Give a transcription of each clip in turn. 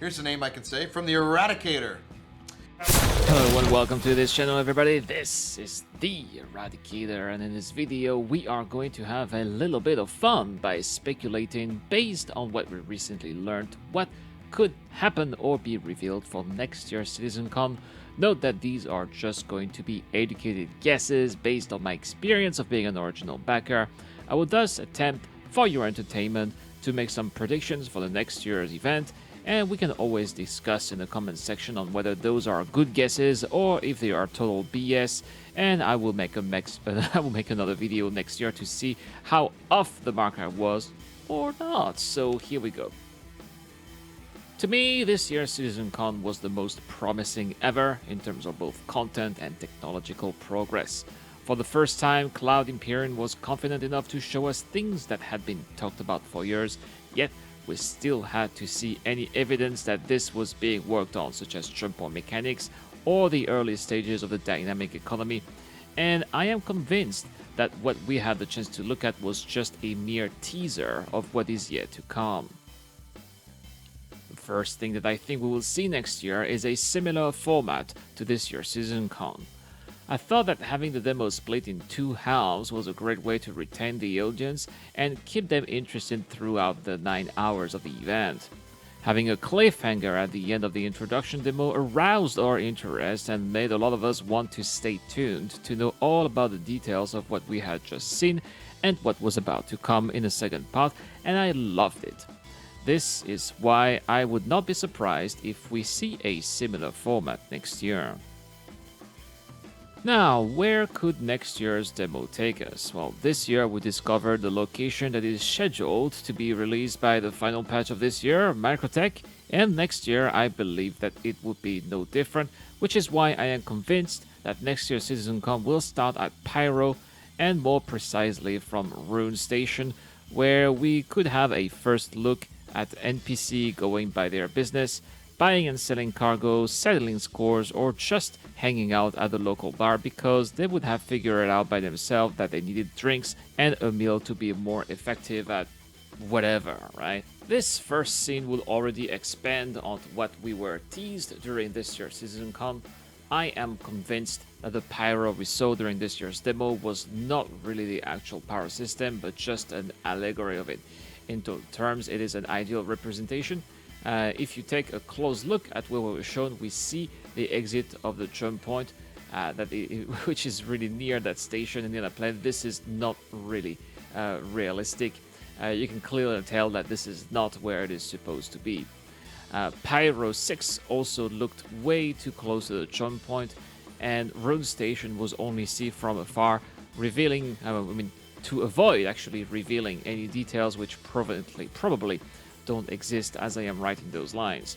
Here's a name I can say from the Eradicator. Hello everyone, welcome to this channel everybody. This is the Eradicator, and in this video we are going to have a little bit of fun by speculating based on what we recently learned what could happen or be revealed for next year's CitizenCon. Note that these are just going to be educated guesses based on my experience of being an original backer. I will thus attempt, for your entertainment, to make some predictions for the next year's event, and we can always discuss in the comment section on whether those are good guesses or if they are total BS, and I will make another video next year to see how off the mark I was or not. So here we go. To me, this year's CitizenCon was the most promising ever in terms of both content and technological progress. For the first time, Cloud Imperium was confident enough to show us things that had been talked about for years, yet we still had to see any evidence that this was being worked on, such as jump point mechanics or the early stages of the dynamic economy, and I am convinced that what we had the chance to look at was just a mere teaser of what is yet to come. The first thing that I think we will see next year is a similar format to this year's CitizenCon. I thought that having the demo split in two halves was a great way to retain the audience and keep them interested throughout the 9 hours of the event. Having a cliffhanger at the end of the introduction demo aroused our interest and made a lot of us want to stay tuned to know all about the details of what we had just seen and what was about to come in the second part, and I loved it. This is why I would not be surprised if we see a similar format next year. Now, where could next year's demo take us? Well, this year we discovered the location that is scheduled to be released by the final patch of this year, Microtech, and next year I believe that it would be no different, which is why I am convinced that next year's CitizenCon will start at Pyro, and more precisely from Rune Station, where we could have a first look at NPC going by their business, buying and selling cargo, settling scores, or just hanging out at the local bar because they would have figured it out by themselves that they needed drinks and a meal to be more effective at whatever, right? This first scene will already expand on what we were teased during this year's CitizenCon. I am convinced that the Pyro we saw during this year's demo was not really the actual Pyro system, but just an allegory of it. In total terms, it is an ideal representation. If you take a close look at what we were shown, we see the exit of the jump point, which is really near that station and near that planet. This is not really realistic. You can clearly tell that this is not where it is supposed to be. Pyro 6 also looked way too close to the jump point, and Rune Station was only seen from afar, revealing, to avoid actually revealing any details which probably don't exist as I am writing those lines.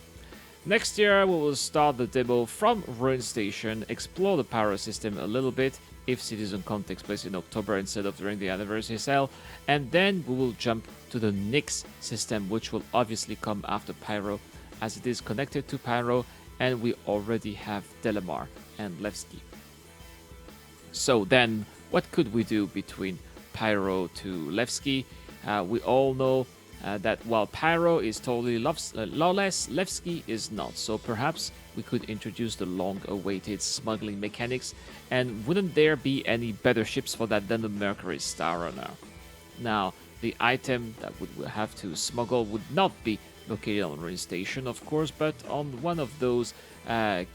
Next year we will start the demo from Rune Station, explore the Pyro system a little bit if CitizenCon takes place in October instead of during the anniversary sale, and then we will jump to the Nyx system, which will obviously come after Pyro as it is connected to Pyro, and we already have Delamar and Levski. So then, what could we do between Pyro to Levski? We all know that while Pyro is totally lawless, Levski is not. So perhaps we could introduce the long-awaited smuggling mechanics, and wouldn't there be any better ships for that than the Mercury Star Runner? Now, the item that we'll have to smuggle would not be located on Rune Station, of course, but on one of those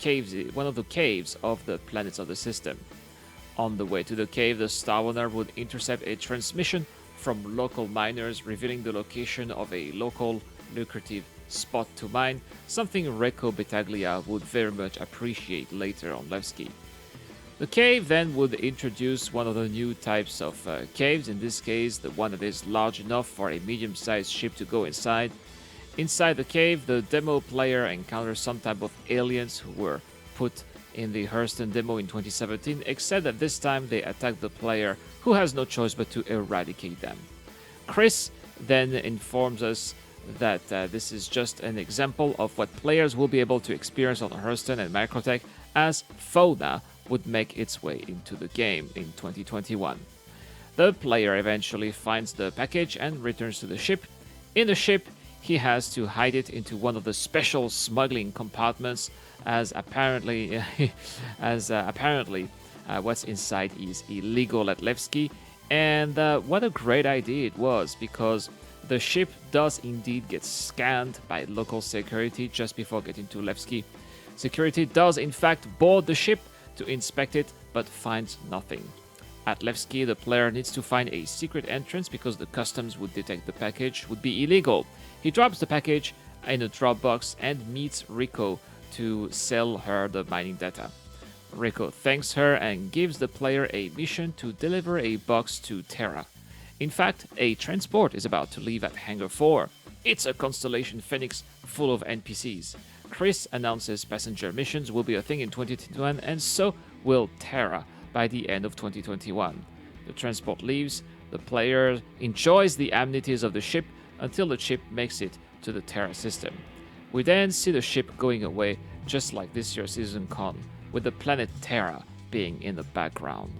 caves, one of the caves of the planets of the system. On the way to the cave, the Star Runner would intercept a transmission from local miners revealing the location of a local lucrative spot to mine, something Reco Battaglia would very much appreciate later on Levski. The cave then would introduce one of the new types of caves, in this case the one that is large enough for a medium-sized ship to go inside. Inside the cave, the demo player encounters some type of aliens who were put in the Hurston demo in 2017, except that this time they attack the player, who has no choice but to eradicate them. Chris then informs us that this is just an example of what players will be able to experience on Hurston and Microtech as fauna would make its way into the game in 2021. The player eventually finds the package and returns to the ship. In the ship, he has to hide it into one of the special smuggling compartments, as apparently, what's inside is illegal at Levski. And what a great idea it was, because the ship does indeed get scanned by local security just before getting to Levski. Security does in fact board the ship to inspect it, but finds nothing. At Levski, the player needs to find a secret entrance because the customs would detect the package would be illegal. He drops the package in a drop box and meets Rico to sell her the mining data. Rico thanks her and gives the player a mission to deliver a box to Terra. In fact, a transport is about to leave at Hangar 4. It's a Constellation Phoenix full of NPCs. Chris announces passenger missions will be a thing in 2021, and so will Terra by the end of 2021. The transport leaves, the player enjoys the amenities of the ship until the ship makes it to the Terra system. We then see the ship going away, just like this year's CitizenCon, with the planet Terra being in the background.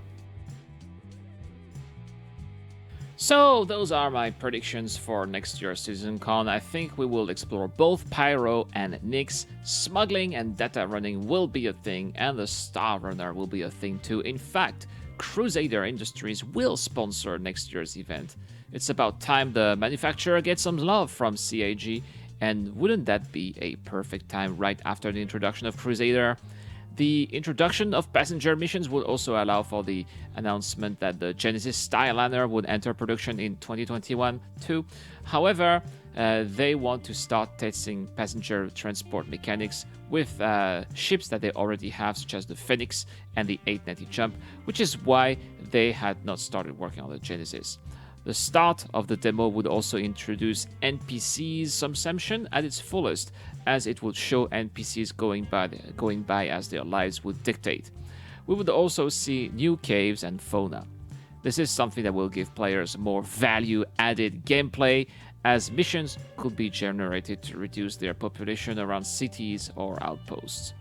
So those are my predictions for next year's CitizenCon. I think we will explore both Pyro and Nyx. Smuggling and data running will be a thing, and the Star Runner will be a thing too. In fact, Crusader Industries will sponsor next year's event. It's about time the manufacturer gets some love from CAG, and wouldn't that be a perfect time right after the introduction of Crusader? The introduction of passenger missions would also allow for the announcement that the Genesis Skyliner would enter production in 2021 too. However, they want to start testing passenger transport mechanics with ships that they already have, such as the Phoenix and the 890 Jump, which is why they had not started working on the Genesis. The start of the demo would also introduce NPCs consumption at its fullest, as it would show NPCs going by as their lives would dictate. We would also see new caves and fauna. This is something that will give players more value-added gameplay, as missions could be generated to reduce their population around cities or outposts.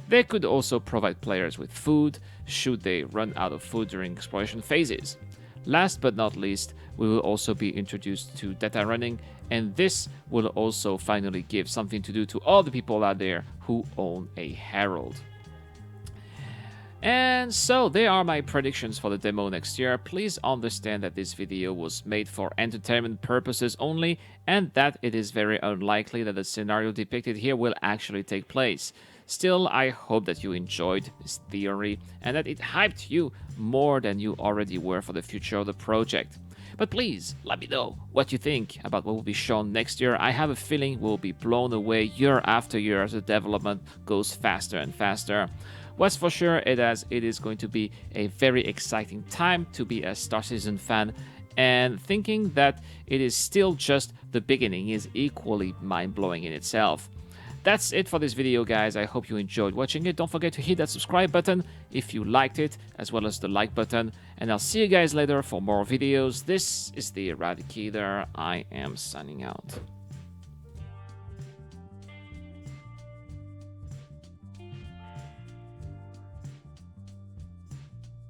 They could also provide players with food, should they run out of food during exploration phases. Last but not least, we will also be introduced to data running, and this will also finally give something to do to all the people out there who own a Herald. And so there are my predictions for the demo next year. Please understand that this video was made for entertainment purposes only, and that it is very unlikely that the scenario depicted here will actually take place. Still, I hope that you enjoyed this theory and that it hyped you more than you already were for the future of the project. But please, let me know what you think about what will be shown next year. I have a feeling we'll be blown away year after year as the development goes faster and faster. What's for sure is it is going to be a very exciting time to be a Star Citizen fan, and thinking that it is still just the beginning is equally mind-blowing in itself. That's it for this video, guys. I hope you enjoyed watching it. Don't forget to hit that subscribe button if you liked it, as well as the like button. And I'll see you guys later for more videos. This is the Eradicator. I am signing out.